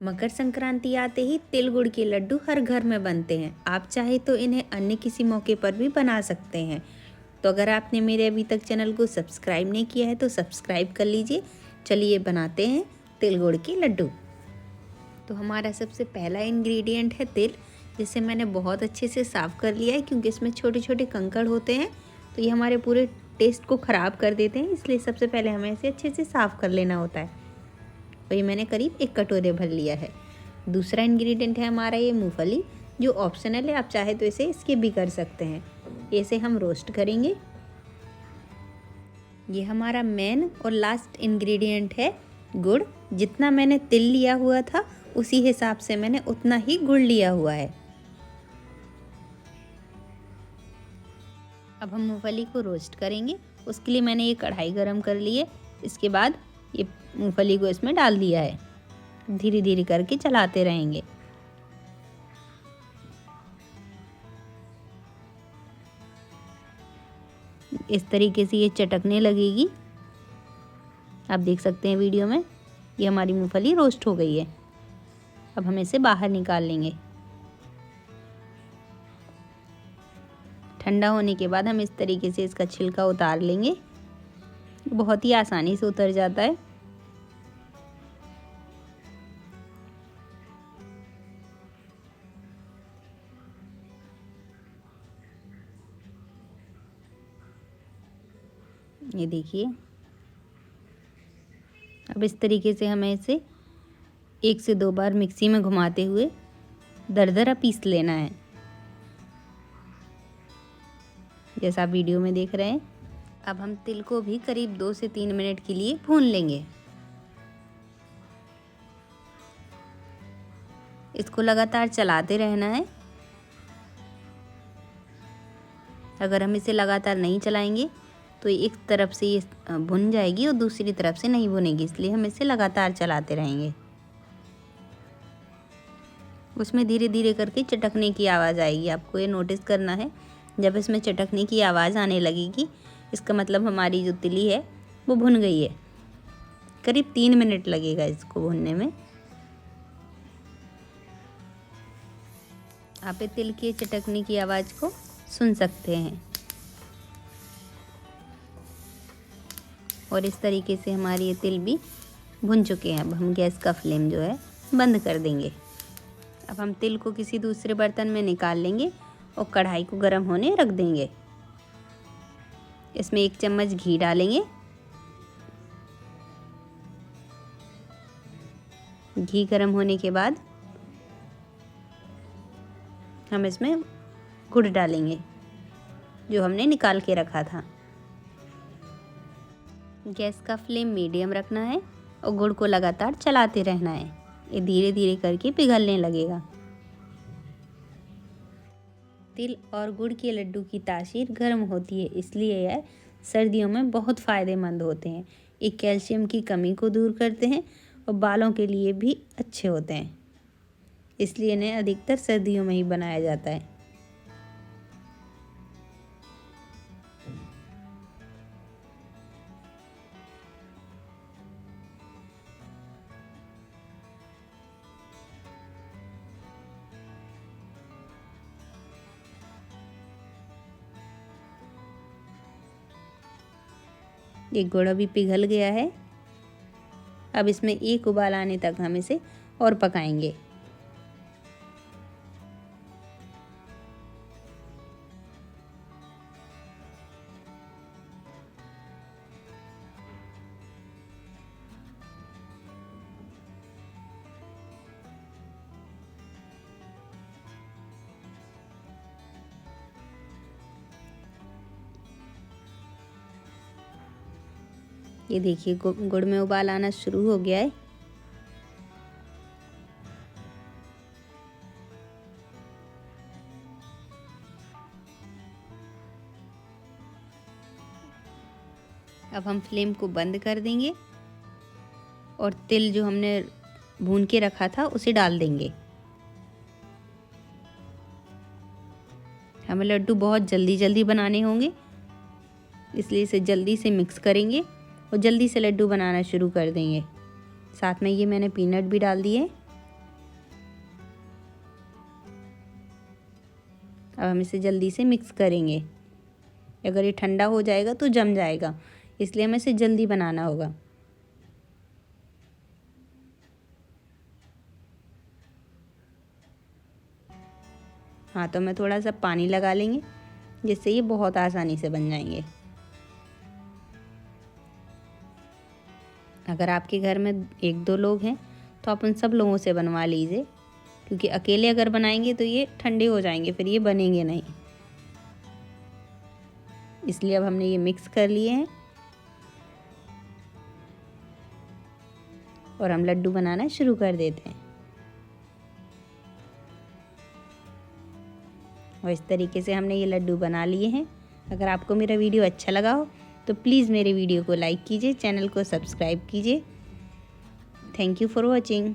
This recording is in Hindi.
मकर संक्रांति आते ही तिल गुड़ के लड्डू हर घर में बनते हैं। आप चाहे तो इन्हें अन्य किसी मौके पर भी बना सकते हैं। तो अगर आपने मेरे अभी तक चैनल को सब्सक्राइब नहीं किया है तो सब्सक्राइब कर लीजिए। चलिए बनाते हैं तिल गुड़ के लड्डू। तो हमारा सबसे पहला इंग्रेडिएंट है तिल, जिसे मैंने बहुत अच्छे से साफ़ कर लिया है क्योंकि इसमें छोटे छोटे कंकड़ होते हैं तो ये हमारे पूरे टेस्ट को ख़राब कर देते हैं, इसलिए सबसे पहले हमें इसे अच्छे से साफ़ कर लेना होता है। तो ये मैंने करीब 1 कटोरे भर लिया है। दूसरा इंग्रेडिएंट है हमारा ये मूंगफली, जो ऑप्शनल है, आप चाहे तो इसे स्किप भी कर सकते हैं। इसे हम रोस्ट करेंगे। ये हमारा मेन और लास्ट इंग्रेडिएंट है गुड़। जितना मैंने तिल लिया हुआ था उसी हिसाब से मैंने उतना ही गुड़ लिया हुआ है। अब हम मूंगफली को रोस्ट करेंगे। उसके लिए मैंने ये कढ़ाई गरम कर ली है। इसके बाद ये मूंगफली को इसमें डाल दिया है। धीरे धीरे करके चलाते रहेंगे। इस तरीके से ये चटकने लगेगी। आप देख सकते हैं वीडियो में, ये हमारी मूंगफली रोस्ट हो गई है। अब हम इसे बाहर निकाल लेंगे। ठंडा होने के बाद हम इस तरीके से इसका छिलका उतार लेंगे। बहुत ही आसानी से उतर जाता है। ये देखिए, अब इस तरीके से हमें इसे 1 से 2 बार मिक्सी में घुमाते हुए दरदरा पीस लेना है, जैसा आप वीडियो में देख रहे हैं। अब हम तिल को भी करीब 2 से 3 मिनट के लिए भून लेंगे। इसको लगातार चलाते रहना है। अगर हम इसे लगातार नहीं चलाएंगे तो एक तरफ से ये भुन जाएगी और दूसरी तरफ से नहीं भुनेगी, इसलिए हम इसे लगातार चलाते रहेंगे। उसमें धीरे धीरे करके चटकने की आवाज़ आएगी, आपको ये नोटिस करना है। जब इसमें चटकने की आवाज़ आने लगेगी, इसका मतलब हमारी जो तिली है वो भुन गई है। करीब 3 मिनट लगेगा इसको भुनने में। आप तिल के चटकने की आवाज़ को सुन सकते हैं। और इस तरीके से हमारी ये तिल भी भुन चुके हैं। अब हम गैस का फ्लेम जो है बंद कर देंगे। अब हम तिल को किसी दूसरे बर्तन में निकाल लेंगे और कढ़ाई को गर्म होने रख देंगे। इसमें 1 चम्मच घी डालेंगे। घी गर्म होने के बाद हम इसमें गुड़ डालेंगे जो हमने निकाल के रखा था। गैस का फ्लेम मीडियम रखना है और गुड़ को लगातार चलाते रहना है। ये धीरे धीरे करके पिघलने लगेगा। तिल और गुड़ के लड्डू की तासीर गर्म होती है, इसलिए यह सर्दियों में बहुत फ़ायदेमंद होते हैं। ये कैल्शियम की कमी को दूर करते हैं और बालों के लिए भी अच्छे होते हैं, इसलिए इन्हें अधिकतर सर्दियों में ही बनाया जाता है। ये गुड़ अभी पिघल गया है। अब इसमें 1 उबाल आने तक हम इसे और पकाएंगे। ये देखिए, गुड़ में उबाल आना शुरू हो गया है। अब हम फ्लेम को बंद कर देंगे और तिल जो हमने भून के रखा था उसे डाल देंगे। हमें लड्डू बहुत जल्दी जल्दी बनाने होंगे, इसलिए इसे जल्दी से मिक्स करेंगे और जल्दी से लड्डू बनाना शुरू कर देंगे। साथ में ये मैंने पीनट भी डाल दिए। अब हम इसे जल्दी से मिक्स करेंगे। अगर ये ठंडा हो जाएगा तो जम जाएगा, इसलिए हमें इसे जल्दी बनाना होगा। हाथों में थोड़ा सा पानी लगा लेंगे, जिससे ये बहुत आसानी से बन जाएंगे। अगर आपके घर में 1-2 लोग हैं तो आप उन सब लोगों से बनवा लीजिए, क्योंकि अकेले अगर बनाएंगे तो ये ठंडे हो जाएंगे, फिर ये बनेंगे नहीं। इसलिए अब हमने ये मिक्स कर लिए हैं और हम लड्डू बनाना शुरू कर देते हैं। और इस तरीके से हमने ये लड्डू बना लिए हैं। अगर आपको मेरा वीडियो अच्छा लगा हो तो प्लीज़ मेरे वीडियो को लाइक कीजिए, चैनल को सब्सक्राइब कीजिए। Thank you for watching.